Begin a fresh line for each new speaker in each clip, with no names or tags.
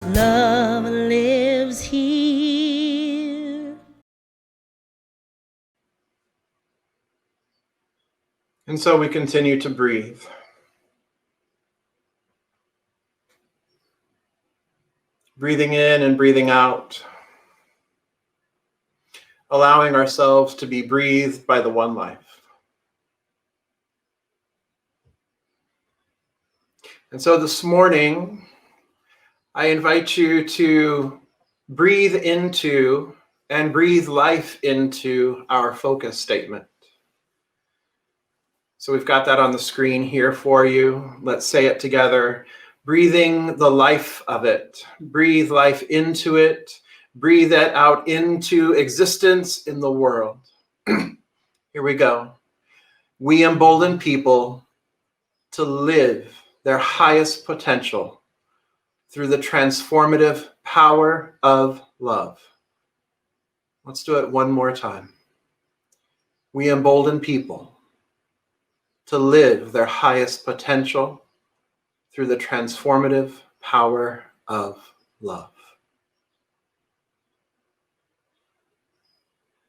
Love lives here.
And so we continue to breathe. Breathing in and breathing out. Allowing ourselves to be breathed by the one life. And so this morning, I invite you to breathe into and breathe life into our focus statement. So we've got that on the screen here for you. Let's say it together. Breathing the life of it. Breathe life into it. Breathe it out into existence in the world. Here we go. We embolden people to live their highest potential through the transformative power of love. Let's do it one more time. We embolden people to live their highest potential through the transformative power of love.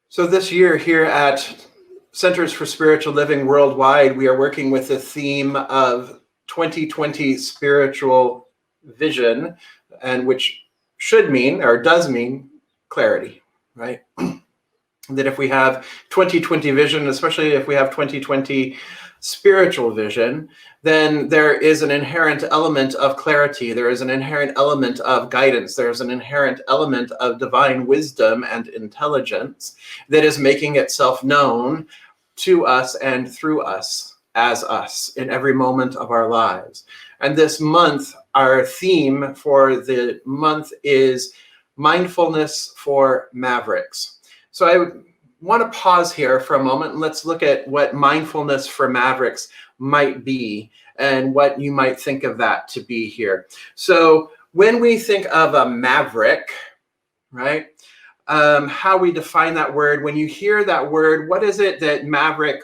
So this year here at Centers for Spiritual Living Worldwide, we are working with the theme of 2020 spiritual vision, and which should mean, or does mean, clarity, right? That if we have 2020 vision, especially if we have 2020 spiritual vision, then there is an inherent element of clarity. There is an inherent element of guidance. There's an inherent element of divine wisdom and intelligence that is making itself known to us and through us as us in every moment of our lives. And this month, our theme for the month is mindfulness for mavericks. So I want to pause here for a moment and let's look at what mindfulness for mavericks might be and what you might think of that to be here. So when we think of a maverick, right, how we define that word, when you hear that word, what is it that maverick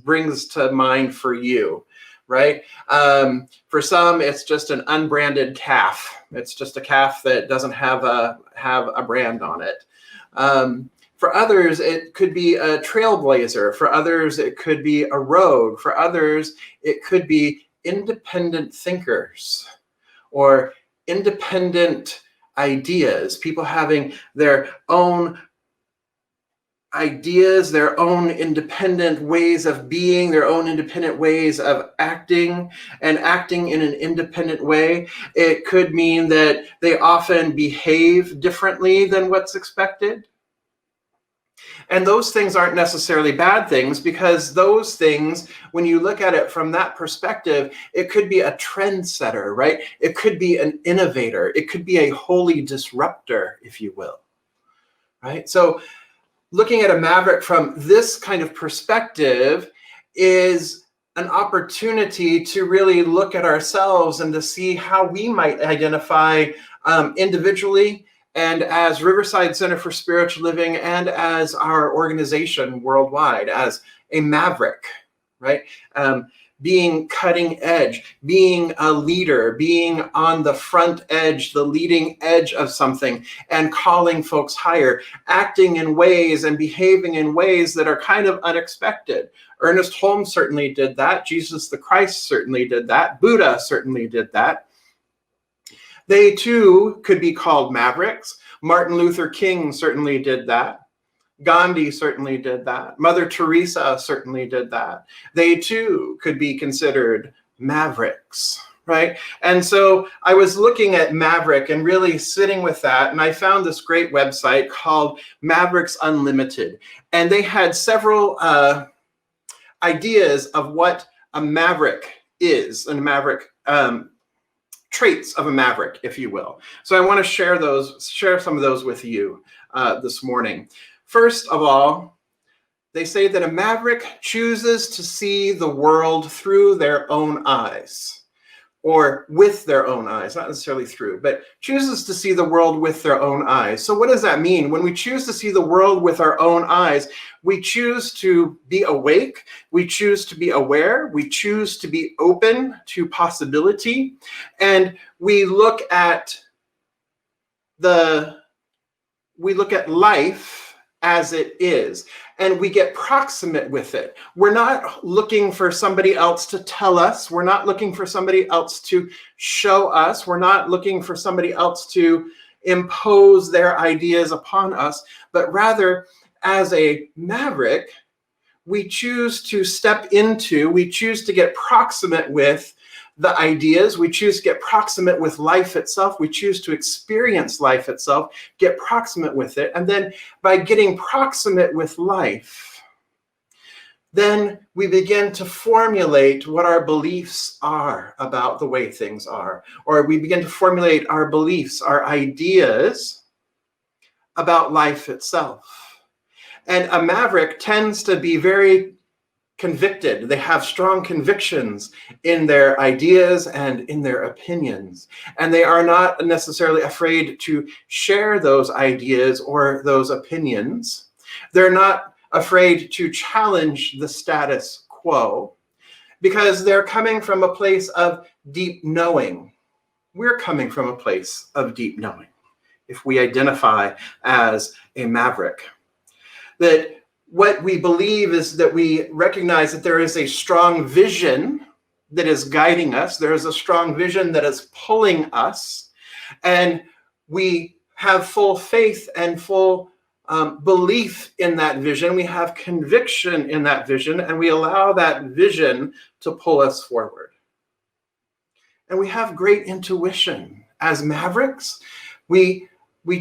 brings to mind for you, right? For some, it's just an unbranded calf. It's just a calf that doesn't have a brand on it. For others, it could be a trailblazer. For others, it could be a road. For others, it could be independent thinkers or independent ideas, people having their own ideas, their own independent ways of being, their own independent ways of acting, and acting in an independent way. It could mean that they often behave differently than what's expected. And those things aren't necessarily bad things, because those things, when you look at it from that perspective, it could be a trendsetter, right? It could be an innovator. It could be a holy disruptor, if you will, right? So looking at a maverick from this kind of perspective is an opportunity to really look at ourselves and to see how we might identify individually and as Riverside Center for Spiritual Living and as our organization worldwide as a maverick, right? Being cutting edge, being a leader, being on the front edge, the leading edge of something, and calling folks higher, acting in ways and behaving in ways that are kind of unexpected. Ernest Holmes certainly did that. Jesus the Christ certainly did that. Buddha certainly did that. They too could be called mavericks. Martin Luther King certainly did that. Gandhi certainly did that. Mother Teresa certainly did that. They too could be considered mavericks, right? And so I was looking at Maverick and really sitting with that, and I found this great website called Mavericks Unlimited. And they had several ideas of what a maverick is, and a maverick traits of a maverick, if you will. So I want to share some of those with you this morning. First of all, they say that a maverick chooses to see the world through their own eyes, or with their own eyes, not necessarily through, but chooses to see the world with their own eyes. So what does that mean? When we choose to see the world with our own eyes, we choose to be awake, we choose to be aware, we choose to be open to possibility, and we look at we look at life as it is, and we get proximate with it. We're not looking for somebody else to tell us. We're not looking for somebody else to show us. We're not looking for somebody else to impose their ideas upon us, but rather, as a maverick, we choose to we choose to get proximate with the ideas, we choose to get proximate with life itself, we choose to experience life itself, get proximate with it, and then by getting proximate with life, then we begin to formulate what our beliefs are about the way things are, or we begin to formulate our beliefs, our ideas about life itself. And a maverick tends to be very convicted. They have strong convictions in their ideas and in their opinions. And they are not necessarily afraid to share those ideas or those opinions. They're not afraid to challenge the status quo because they're coming from a place of deep knowing. We're coming from a place of deep knowing if we identify as a maverick. That what we believe is that we recognize that there is a strong vision that is guiding us. There is a strong vision that is pulling us. And we have full faith and full belief in that vision. We have conviction in that vision, and we allow that vision to pull us forward. And we have great intuition. As mavericks, we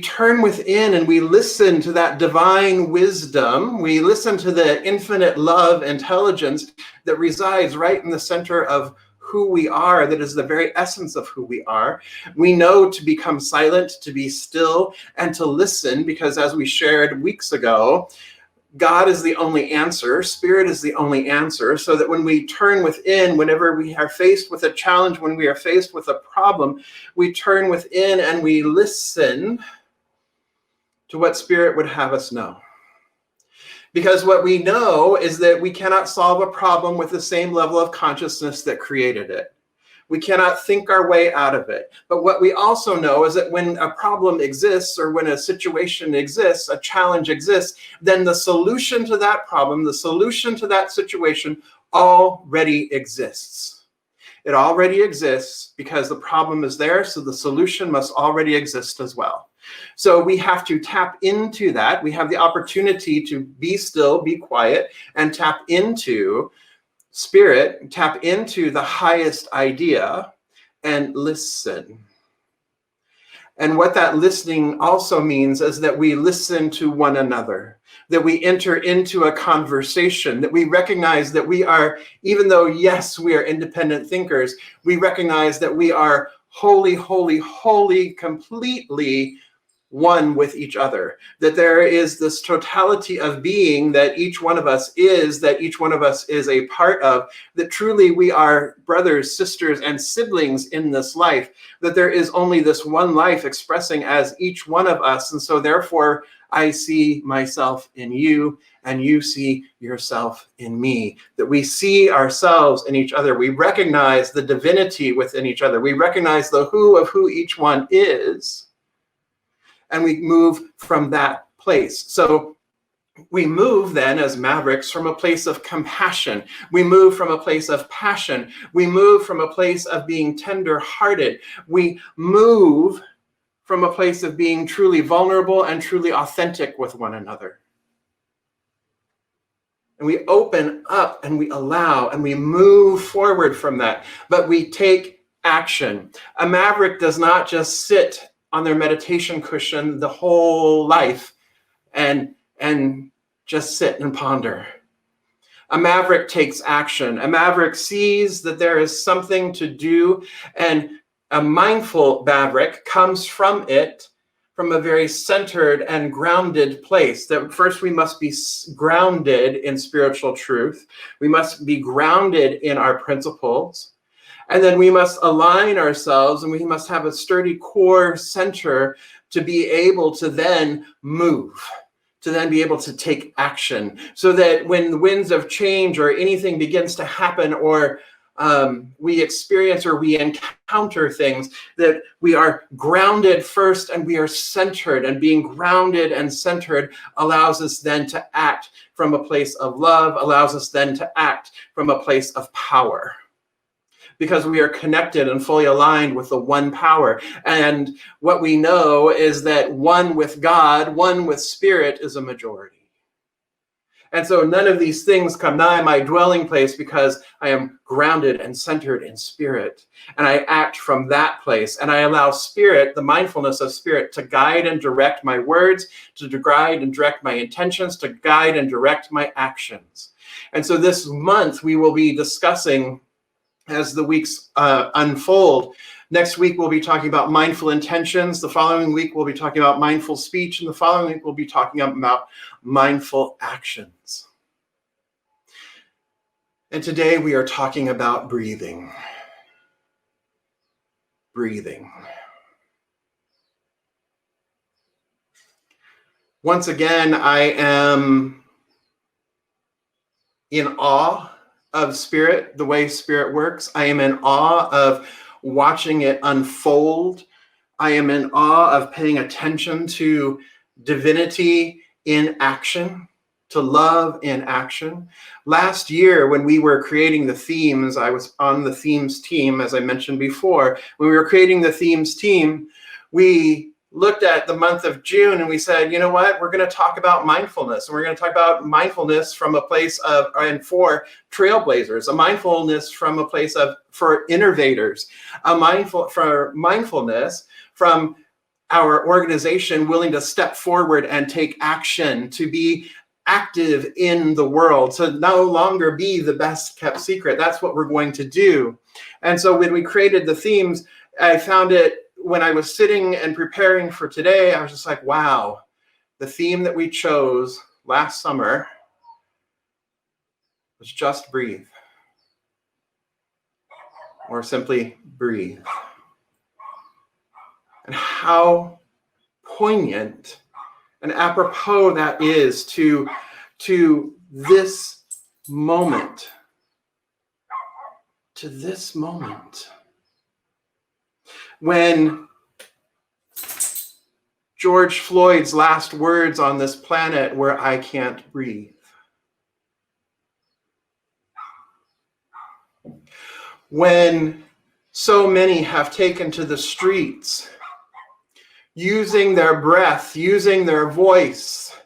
turn within and we listen to that divine wisdom. We listen to the infinite love, intelligence that resides right in the center of who we are, that is the very essence of who we are. We know to become silent, to be still, and to listen, because as we shared weeks ago, God is the only answer, Spirit is the only answer, so that when we turn within, whenever we are faced with a challenge, when we are faced with a problem, we turn within and we listen to what Spirit would have us know. Because what we know is that we cannot solve a problem with the same level of consciousness that created it. We cannot think our way out of it. But what we also know is that when a problem exists, or when a situation exists, a challenge exists, then the solution to that problem, the solution to that situation already exists. It already exists because the problem is there, so the solution must already exist as well. So we have to tap into that. We have the opportunity to be still, be quiet, and tap into Spirit, tap into the highest idea and listen. And what that listening also means is that we listen to one another, that we enter into a conversation, that we recognize that we are, even though, yes, we are independent thinkers, we recognize that we are wholly, completely one with each other, that there is this totality of being that each one of us is a part of, that truly we are brothers, sisters, and siblings in this life, that there is only this one life expressing as each one of us. And so therefore, I see myself in you, and you see yourself in me, that we see ourselves in each other. We recognize the divinity within each other. We recognize the who of who each one is. And we move from that place. So we move then as mavericks from a place of compassion. We move from a place of passion. We move from a place of being tender-hearted. We move from a place of being truly vulnerable and truly authentic with one another. And we open up and we allow and we move forward from that. But we take action. A maverick does not just sit on their meditation cushion the whole life and just sit and ponder. A maverick takes action. A maverick sees that there is something to do, and a mindful maverick comes from it from a very centered and grounded place. That first we must be grounded in spiritual truth. We must be grounded in our principles. And then we must align ourselves, and we must have a sturdy core center to be able to then move, to then be able to take action, so that when the winds of change or anything begins to happen, or we experience or we encounter things, that we are grounded first and we are centered, and being grounded and centered allows us then to act from a place of love, allows us then to act from a place of power, because we are connected and fully aligned with the one power. And what we know is that one with God, one with Spirit, is a majority. And so none of these things come nigh my dwelling place, because I am grounded and centered in Spirit. And I act from that place. And I allow Spirit, the mindfulness of Spirit, to guide and direct my words, to guide and direct my intentions, to guide and direct my actions. And so this month we will be discussing, as the weeks unfold. Next week, we'll be talking about mindful intentions. The following week, we'll be talking about mindful speech. And the following week, we'll be talking about mindful actions. And today, we are talking about breathing. Breathing. Once again, I am in awe of Spirit, the way Spirit works. I am in awe of watching it unfold. I am in awe of paying attention to divinity in action, to love in action. Last year, when we were creating the themes, I was on the themes team, as I mentioned before. When we were creating the themes team, we looked at the month of June and we said, you know what, we're going to talk about mindfulness. And we're going to talk about mindfulness from a place of, and for trailblazers, a mindfulness from a place of, for innovators, mindfulness from our organization willing to step forward and take action, to be active in the world, to no longer be the best kept secret. That's what we're going to do. And so when we created the themes, I found it, when I was sitting and preparing for today, I was just like, wow, the theme that we chose last summer was just breathe, or simply breathe. And how poignant and apropos that is to this moment, to this moment. When George Floyd's last words on this planet were, "I can't breathe." When so many have taken to the streets, using their breath, using their voice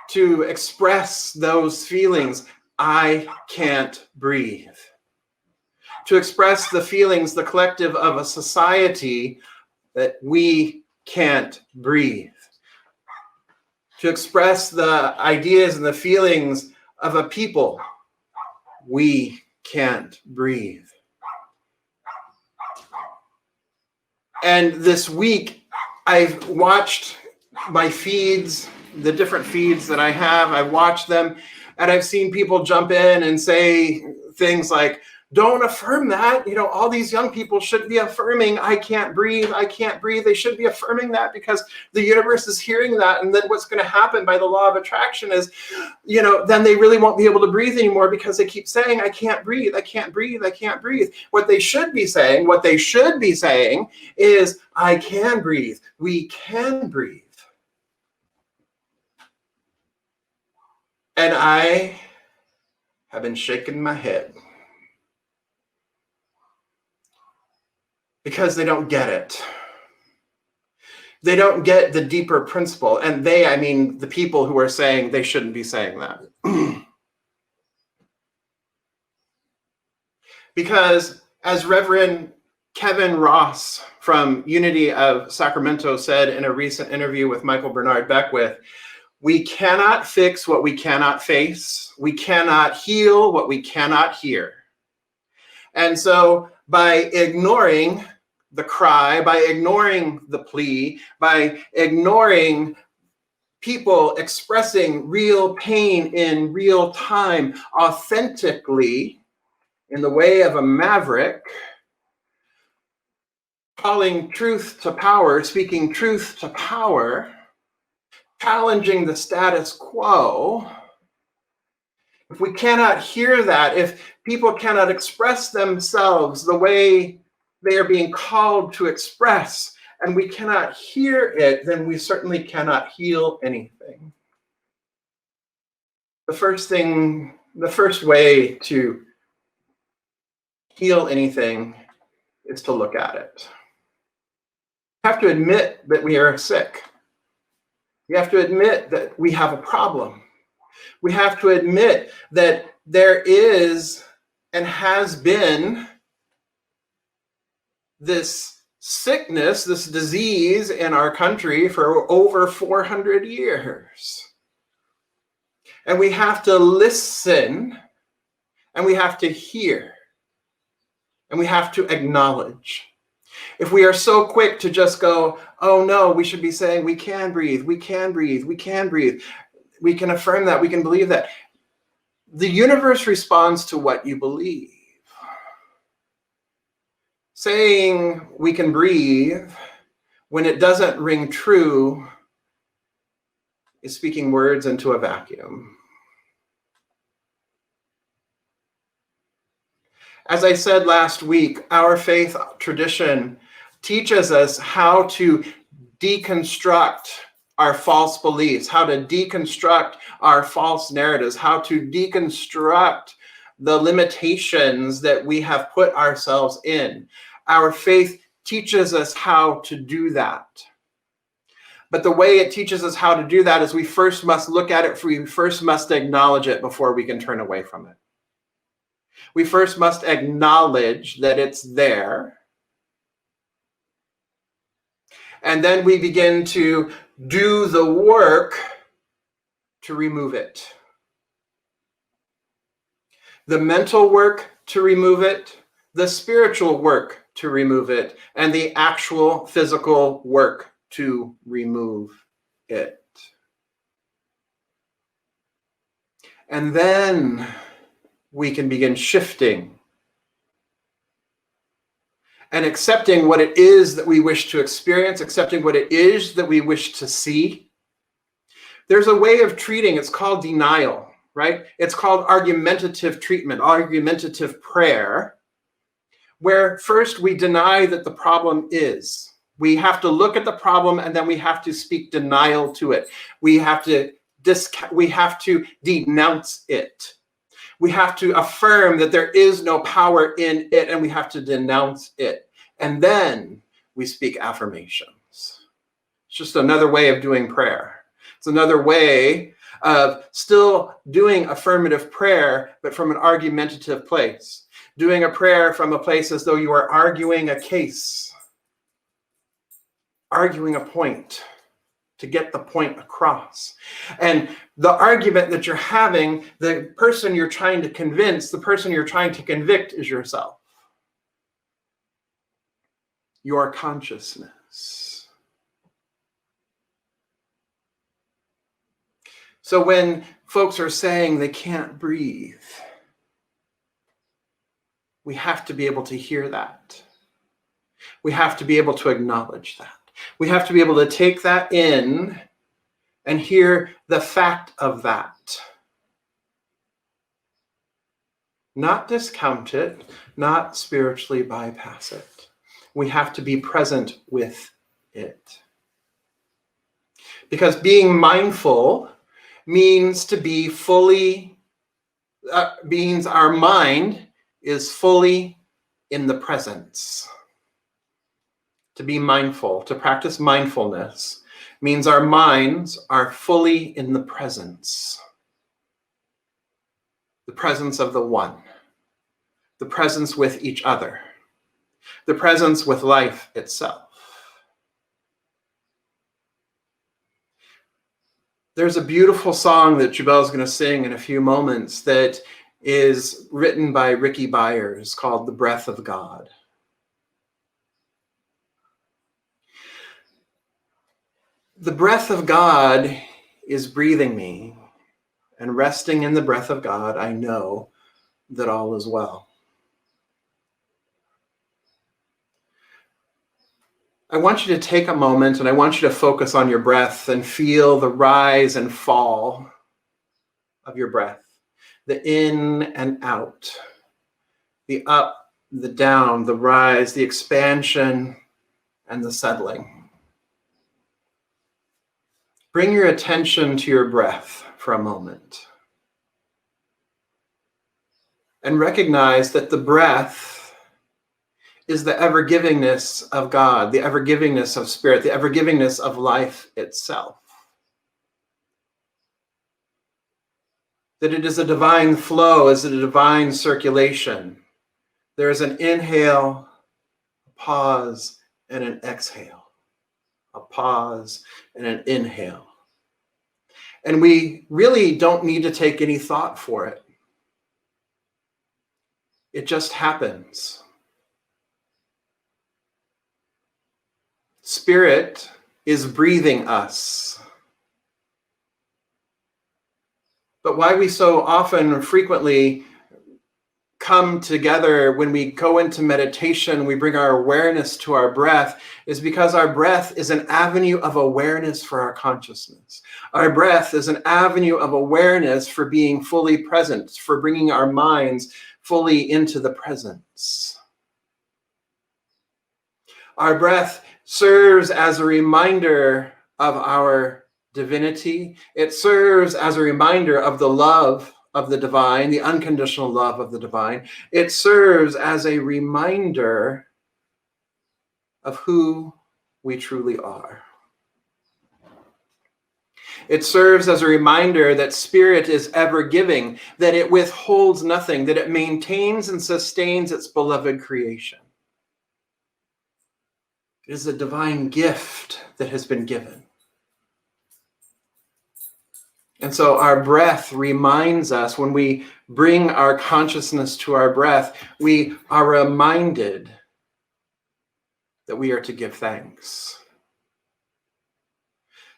to express those feelings, I can't breathe. To express the feelings, the collective of a society, that we can't breathe. To express the ideas and the feelings of a people, we can't breathe. And this week, I've watched my feeds, the different feeds that I have, I've watched them, and I've seen people jump in and say things like, don't affirm that. You know, all these young people should be affirming, I can't breathe, I can't breathe. They should be affirming that because the universe is hearing that. And then what's going to happen by the law of attraction is, you know, then they really won't be able to breathe anymore because they keep saying, I can't breathe, I can't breathe, I can't breathe. What they should be saying is, I can breathe, we can breathe. And I have been shaking my head. Because they don't get it. They don't get the deeper principle. And they, I mean, the people who are saying they shouldn't be saying that. Because as Reverend Kevin Ross from Unity of Sacramento said in a recent interview with Michael Bernard Beckwith, we cannot fix what we cannot face. We cannot heal what we cannot hear. And so by ignoring the cry, by ignoring the plea, by ignoring people expressing real pain in real time, authentically, in the way of a maverick, calling truth to power, speaking truth to power, challenging the status quo, If we cannot hear that, if people cannot express themselves the way they are being called to express, and we cannot hear it, then we certainly cannot heal anything. The first way to heal anything is to look at it. We have to admit that we are sick. We have to admit that we have a problem. We have to admit that there is and has been this sickness, this disease in our country for over 400 years. And we have to listen, and we have to hear, and we have to acknowledge. If we are so quick to just go, oh no, we should be saying we can breathe, we can breathe, we can breathe. We can affirm that, we can believe that. The universe responds to what you believe. Saying we can breathe when it doesn't ring true is speaking words into a vacuum. As I said last week, our faith tradition teaches us how to deconstruct our false beliefs, how to deconstruct our false narratives, how to deconstruct the limitations that we have put ourselves in. Our faith teaches us how to do that. But the way it teaches us how to do that is we first must look at it, we first must acknowledge it before we can turn away from it. We first must acknowledge that it's there. And then we begin to do the work to remove it. The mental work to remove it, the spiritual work to remove it, and the actual physical work to remove it. And then we can begin shifting and accepting what it is that we wish to experience, accepting what it is that we wish to see. There's a way of treating, it's called denial, right? It's called argumentative treatment, argumentative prayer, where first we deny that the problem is. We have to look at the problem and then we have to speak denial to it. We have to denounce it. We have to affirm that there is no power in it, and we have to denounce it. And then we speak affirmations. It's just another way of doing prayer. It's another way of still doing affirmative prayer, but from an argumentative place. Doing a prayer from a place as though you are arguing a case, arguing a point, to get the point across. And the argument that you're having, the person you're trying to convince, the person you're trying to convict is yourself. Your consciousness. So when folks are saying they can't breathe, we have to be able to hear that. We have to be able to acknowledge that. We have to be able to take that in and hear the fact of that. Not discount it, not spiritually bypass it. We have to be present with it. Because being mindful means to be fully, means our mind is fully in the presence. To be mindful, to practice mindfulness, means our minds are fully in the presence. The presence of the one. The presence with each other. The presence with life itself. There's a beautiful song that Jubel's going to sing in a few moments that is written by Ricky Byers called The Breath of God. The breath of God is breathing me, and resting in the breath of God, I know that all is well. I want you to take a moment and I want you to focus on your breath and feel the rise and fall of your breath. the in and out, the up, the down, the rise, the expansion, and the settling. Bring your attention to your breath for a moment. And recognize that the breath is the ever-givingness of God, the ever-givingness of spirit, the ever-givingness of life itself. That it is a divine flow, is a divine circulation. There is an inhale, a pause, and an exhale. A pause and an inhale. And we really don't need to take any thought for it. It just happens. Spirit is breathing us. But why we so often frequently come together when we go into meditation, we bring our awareness to our breath, is because our breath is an avenue of awareness for our consciousness. Our breath is an avenue of awareness for being fully present, for bringing our minds fully into the presence. Our breath serves as a reminder of our divinity. It serves as a reminder of the love of the divine, the unconditional love of the divine. It serves as a reminder of who we truly are. It serves as a reminder that spirit is ever giving, that it withholds nothing, that it maintains and sustains its beloved creation. It is a divine gift that has been given. And so our breath reminds us, when we bring our consciousness to our breath, we are reminded that we are to give thanks,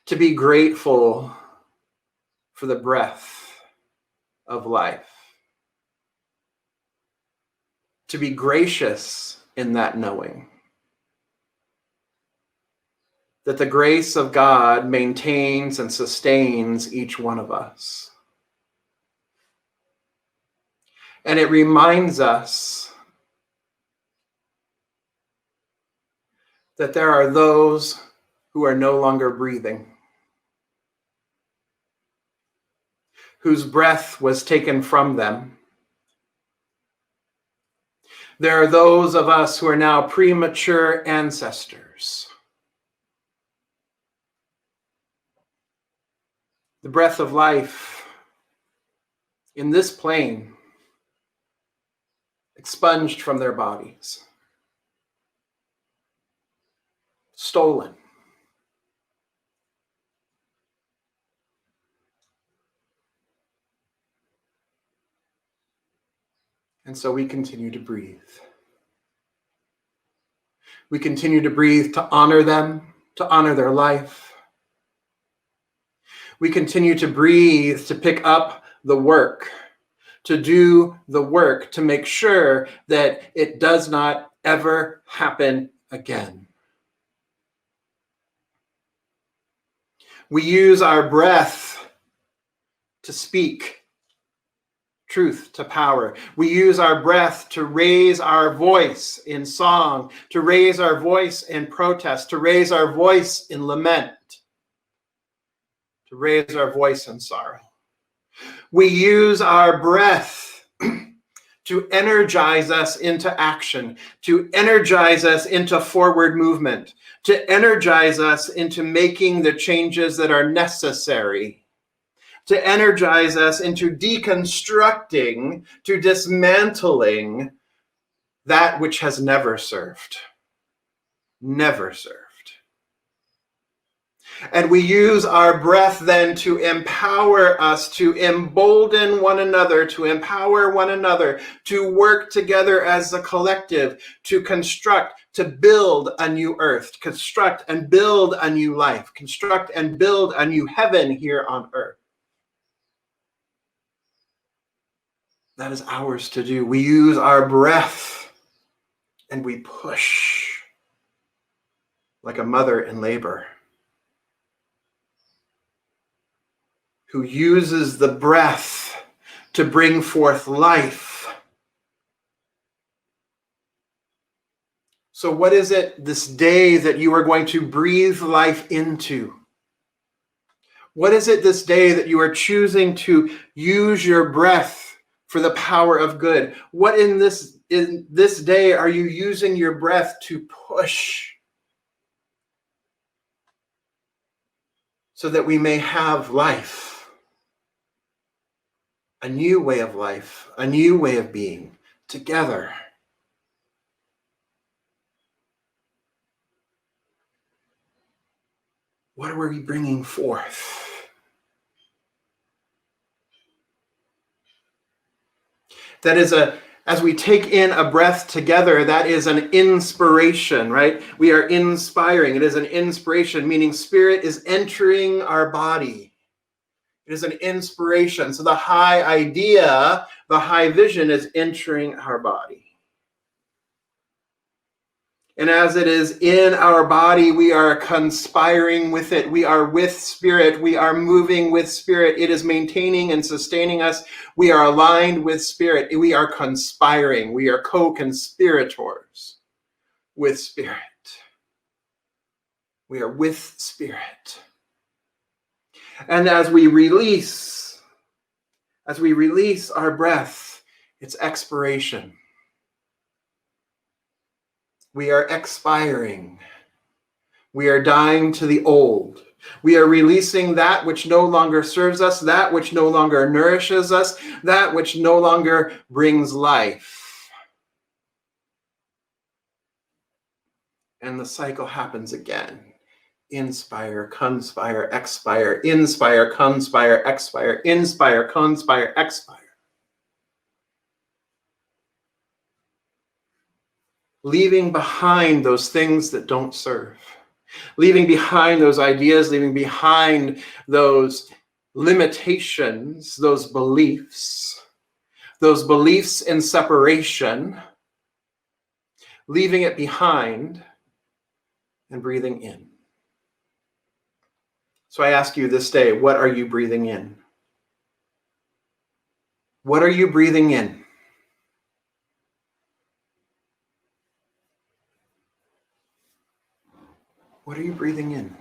to be grateful for the breath of life, to be gracious in that knowing, that the grace of God maintains and sustains each one of us. And it reminds us that there are those who are no longer breathing, whose breath was taken from them. There are those of us who are now premature ancestors. The breath of life in this plane expunged from their bodies, stolen. And so we continue to breathe. We continue to breathe to honor them, to honor their life. We continue to breathe to pick up the work, to do the work, to make sure that it does not ever happen again. We use our breath to speak truth to power. We use our breath to raise our voice in song, to raise our voice in protest, to raise our voice in lament, to raise our voice in sorrow. We use our breath to energize us into action, to energize us into forward movement, to energize us into making the changes that are necessary, to energize us into deconstructing, to dismantling that which has never served. Never served. And we use our breath then to empower us, to embolden one another, to empower one another, to work together as a collective, to construct, to build a new earth, construct and build a new life, construct and build a new heaven here on earth. That is ours to do. We use our breath and we push like a mother in labor, who uses the breath to bring forth life. So what is it this day that you are going to breathe life into? What is it this day that you are choosing to use your breath for the power of good? What in this day are you using your breath to push so that we may have life? A new way of life, a new way of being together. What are we bringing forth? That is as we take in a breath together, that is an inspiration, right? We are inspiring. It is an inspiration, meaning spirit is entering our body. It is an inspiration. So the high idea, the high vision is entering our body. And as it is in our body, we are conspiring with it. We are with spirit. We are moving with spirit. It is maintaining and sustaining us. We are aligned with spirit. We are conspiring. We are co-conspirators with spirit. We are with spirit. And as we release our breath, it's expiration. We are expiring. We are dying to the old. We are releasing that which no longer serves us, that which no longer nourishes us, that which no longer brings life. And the cycle happens again. Inspire, conspire, expire, inspire, conspire, expire, inspire, conspire, expire. Leaving behind those things that don't serve. Leaving behind those ideas, leaving behind those limitations, those beliefs in separation, leaving it behind and breathing in. So I ask you this day, what are you breathing in? What are you breathing in? What are you breathing in?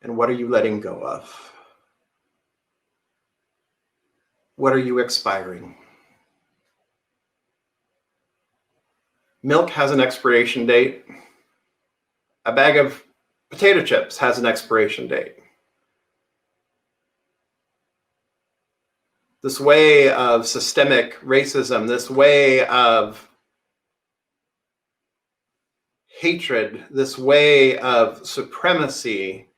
And what are you letting go of? What are you expiring? Milk has an expiration date. A bag of potato chips has an expiration date. This way of systemic racism, this way of hatred, this way of supremacy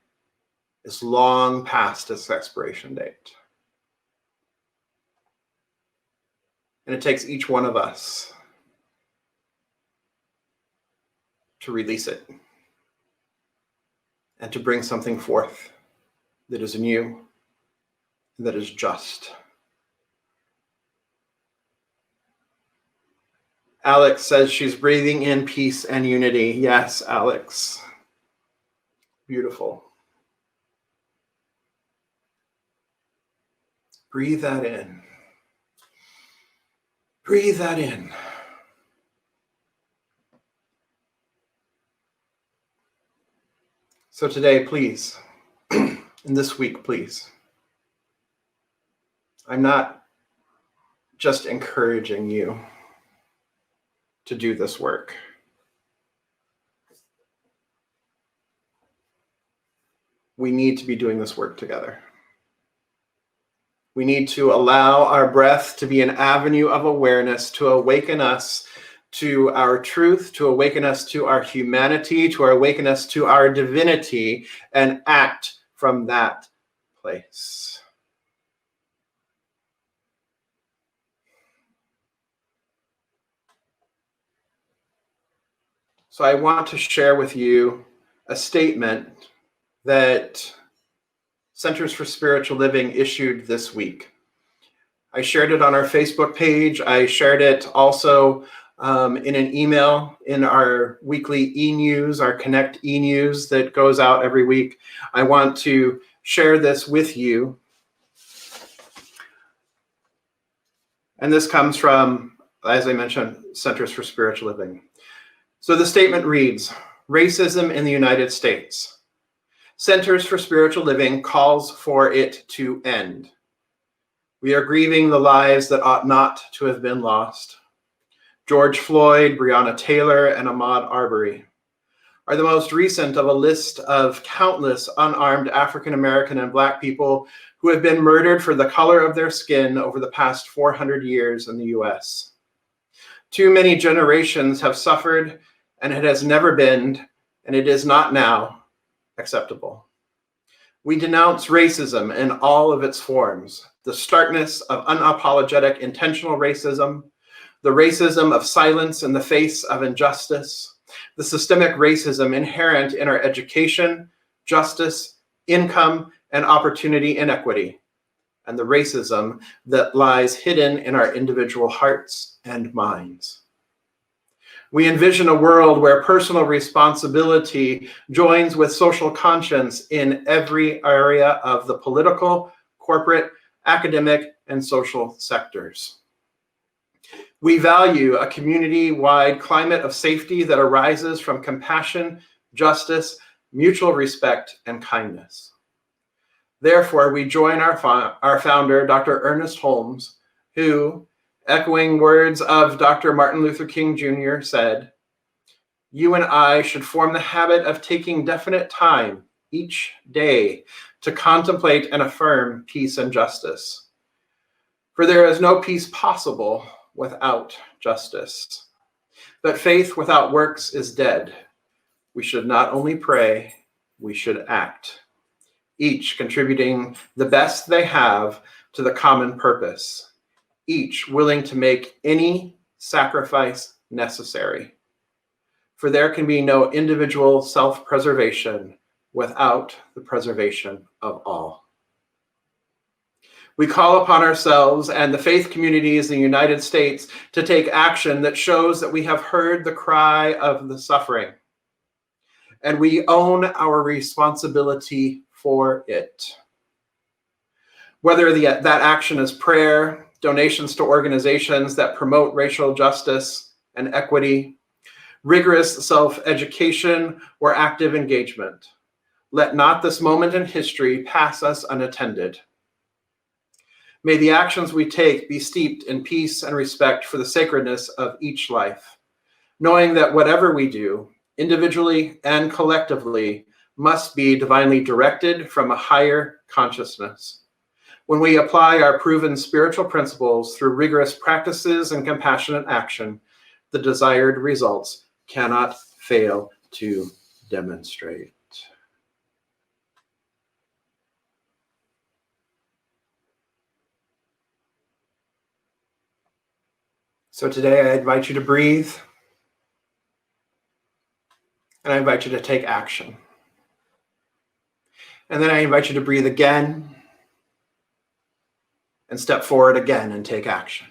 is long past its expiration date. And it takes each one of us to release it and to bring something forth that is new, that is just. Alex says she's breathing in peace and unity. Yes, Alex. Beautiful. Breathe that in. Breathe that in. So today, please, and this week, please, I'm not just encouraging you to do this work. We need to be doing this work together. We need to allow our breath to be an avenue of awareness to awaken us to our truth, to awaken us to our humanity, to awaken us to our divinity, and act from that place. So I want to share with you a statement that Centers for Spiritual Living issued this week. I shared it on our Facebook page. I shared it also in an email in our weekly e-news, our Connect e-news that goes out every week. I want to share this with you. And this comes from, as I mentioned, Centers for Spiritual Living. So the statement reads, racism in the United States. Centers for Spiritual Living calls for it to end. We are grieving the lives that ought not to have been lost. George Floyd, Breonna Taylor, and Ahmaud Arbery are the most recent of a list of countless unarmed African American and Black people who have been murdered for the color of their skin over the past 400 years in the US. Too many generations have suffered, and it has never been, and it is not now, acceptable. We denounce racism in all of its forms, the starkness of unapologetic intentional racism, the racism of silence in the face of injustice, the systemic racism inherent in our education, justice, income, and opportunity inequity, and the racism that lies hidden in our individual hearts and minds. We envision a world where personal responsibility joins with social conscience in every area of the political, corporate, academic, and social sectors. We value a community-wide climate of safety that arises from compassion, justice, mutual respect, and kindness. Therefore, we join our founder, Dr. Ernest Holmes, who, echoing words of Dr. Martin Luther King Jr., said, "You and I should form the habit of taking definite time each day to contemplate and affirm peace and justice. For there is no peace possible without justice. But faith without works is dead. We should not only pray, we should act, each contributing the best they have to the common purpose, each willing to make any sacrifice necessary. For there can be no individual self-preservation without the preservation of all." We call upon ourselves and the faith communities in the United States to take action that shows that we have heard the cry of the suffering, and we own our responsibility for it. Whether that action is prayer, donations to organizations that promote racial justice and equity, rigorous self-education, or active engagement, let not this moment in history pass us unattended. May the actions we take be steeped in peace and respect for the sacredness of each life, knowing that whatever we do, individually and collectively, must be divinely directed from a higher consciousness. When we apply our proven spiritual principles through rigorous practices and compassionate action, the desired results cannot fail to demonstrate. So today I invite you to breathe, and I invite you to take action. And then I invite you to breathe again and step forward again and take action.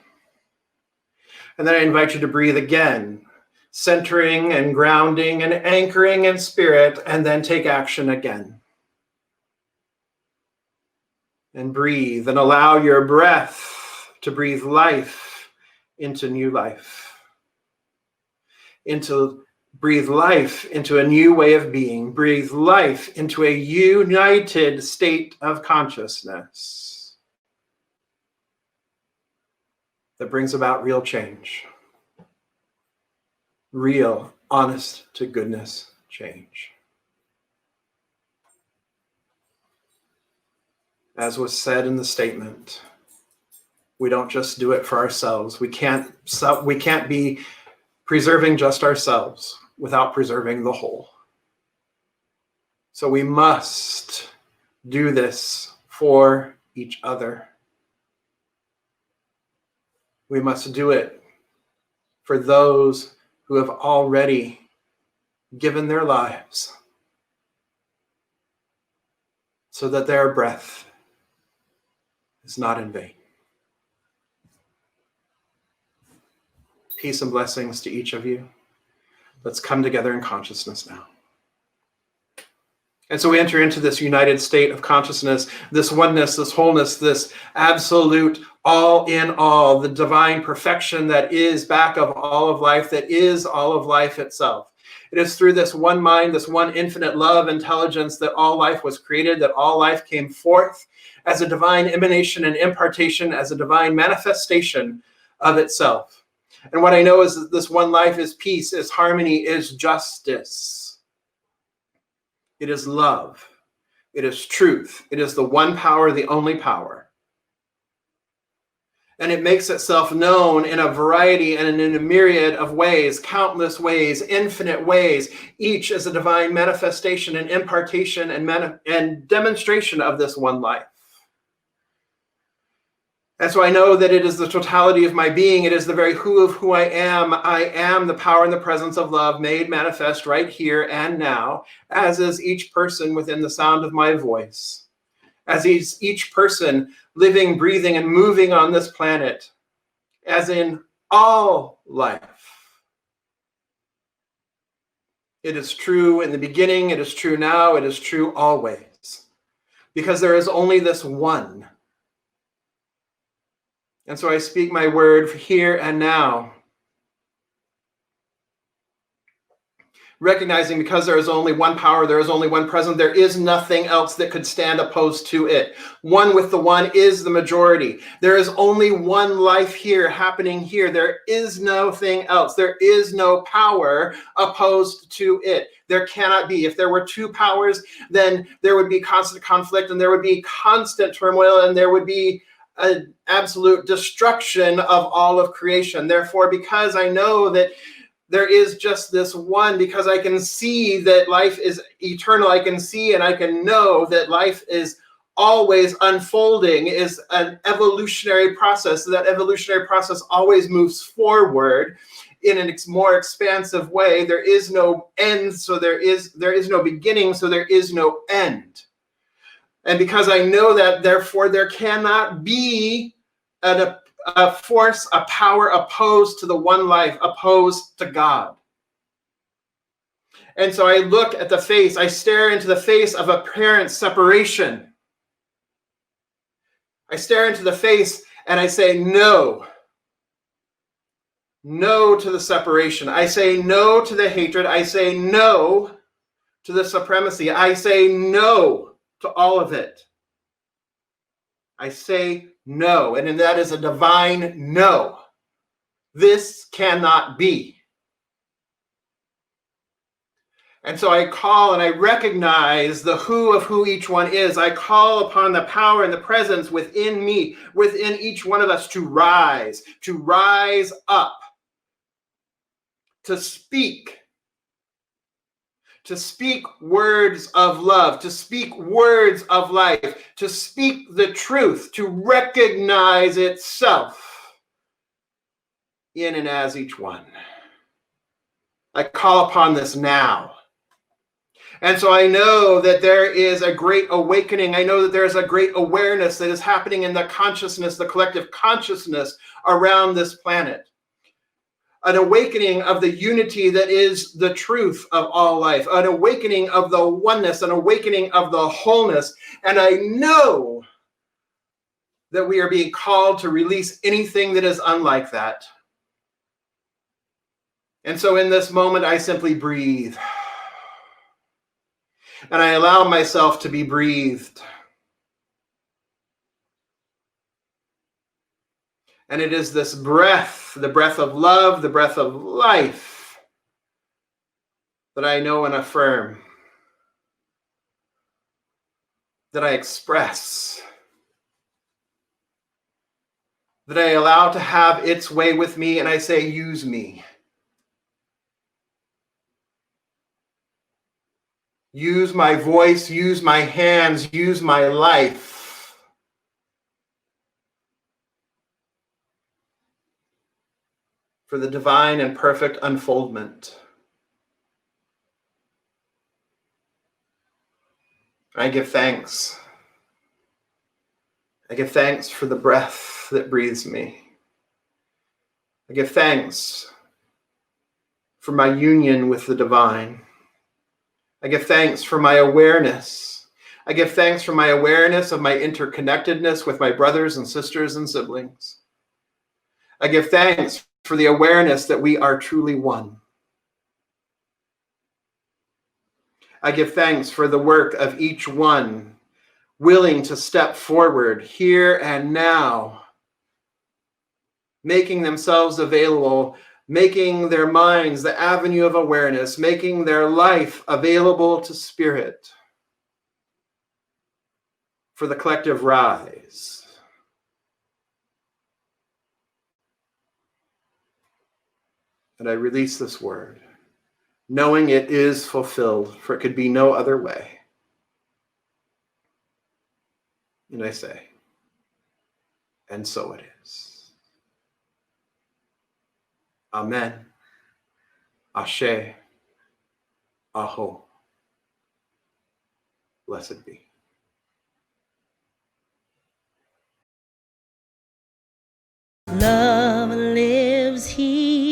And then I invite you to breathe again, centering and grounding and anchoring in spirit, and then take action again. And breathe and allow your breath to breathe life into new life. Breathe life into a new way of being. Breathe life into a united state of consciousness that brings about real change. Real, honest to goodness change. As was said in the statement, we don't just do it for ourselves. We can't be preserving just ourselves without preserving the whole. So we must do this for each other. We must do it for those who have already given their lives so that their breath is not in vain. Peace and blessings to each of you. Let's come together in consciousness now. And so we enter into this united state of consciousness, this oneness, this wholeness, this absolute all in all, the divine perfection that is back of all of life, that is all of life itself. It is through this one mind, this one infinite love, intelligence, that all life was created, that all life came forth as a divine emanation and impartation, as a divine manifestation of itself. And what I know is that this one life is peace, is harmony, is justice. It is love. It is truth. It is the one power, the only power. And it makes itself known in a variety and in a myriad of ways, countless ways, infinite ways. Each is a divine manifestation and impartation and demonstration of this one life. And so I know that it is the totality of my being. It is the very who of who I am. I am the power and the presence of love made manifest right here and now, as is each person within the sound of my voice, as is each person living, breathing, and moving on this planet, as in all life. It is true in the beginning. It is true now. It is true always, because there is only this one. And so I speak my word for here and now, recognizing because there is only one power, there is only one present, there is nothing else that could stand opposed to it. One with the one is the majority. There is only one life here happening here. There is nothing else. There is no power opposed to it. There cannot be. If there were two powers, then there would be constant conflict, and there would be constant turmoil, and there would be an absolute destruction of all of creation. Therefore, because I know that there is just this one, because I can see that life is eternal, I can see and I can know that life is always unfolding, is an evolutionary process. So that evolutionary process always moves forward in a more expansive way. There is no end, so there is no beginning, so there is no end. And because I know that, therefore, there cannot be a force, a power opposed to the one life, opposed to God. And so I look at the face, I stare into the face of apparent separation. I stare into the face and I say no. No to the separation. I say no to the hatred. I say no to the supremacy. I say no to all of it. I say no, and that is a divine no. This cannot be. And so I call and I recognize the who of who each one is. I call upon the power and the presence within me, within each one of us, to rise up, to speak words of love, to speak words of life, to speak the truth, to recognize itself in and as each one. I call upon this now. And so I know that there is a great awakening. I know that there is a great awareness that is happening in the consciousness, the collective consciousness around this planet. An awakening of the unity that is the truth of all life, an awakening of the oneness, an awakening of the wholeness. And I know that we are being called to release anything that is unlike that. And so in this moment, I simply breathe. And I allow myself to be breathed. And it is this breath, the breath of love, the breath of life, that I know and affirm, that I express, that I allow to have its way with me, and I say, use me. Use my voice, use my hands, use my life. For the divine and perfect unfoldment. I give thanks. I give thanks for the breath that breathes me. I give thanks for my union with the divine. I give thanks for my awareness. I give thanks for my awareness of my interconnectedness with my brothers and sisters and siblings. I give thanks for the awareness that we are truly one. I give thanks for the work of each one willing to step forward here and now, making themselves available, making their minds the avenue of awareness, making their life available to spirit for the collective rise. And I release this word, knowing it is fulfilled, for it could be no other way. And I say, and so it is. Amen. Ashe. Aho. Blessed be.
Love lives here.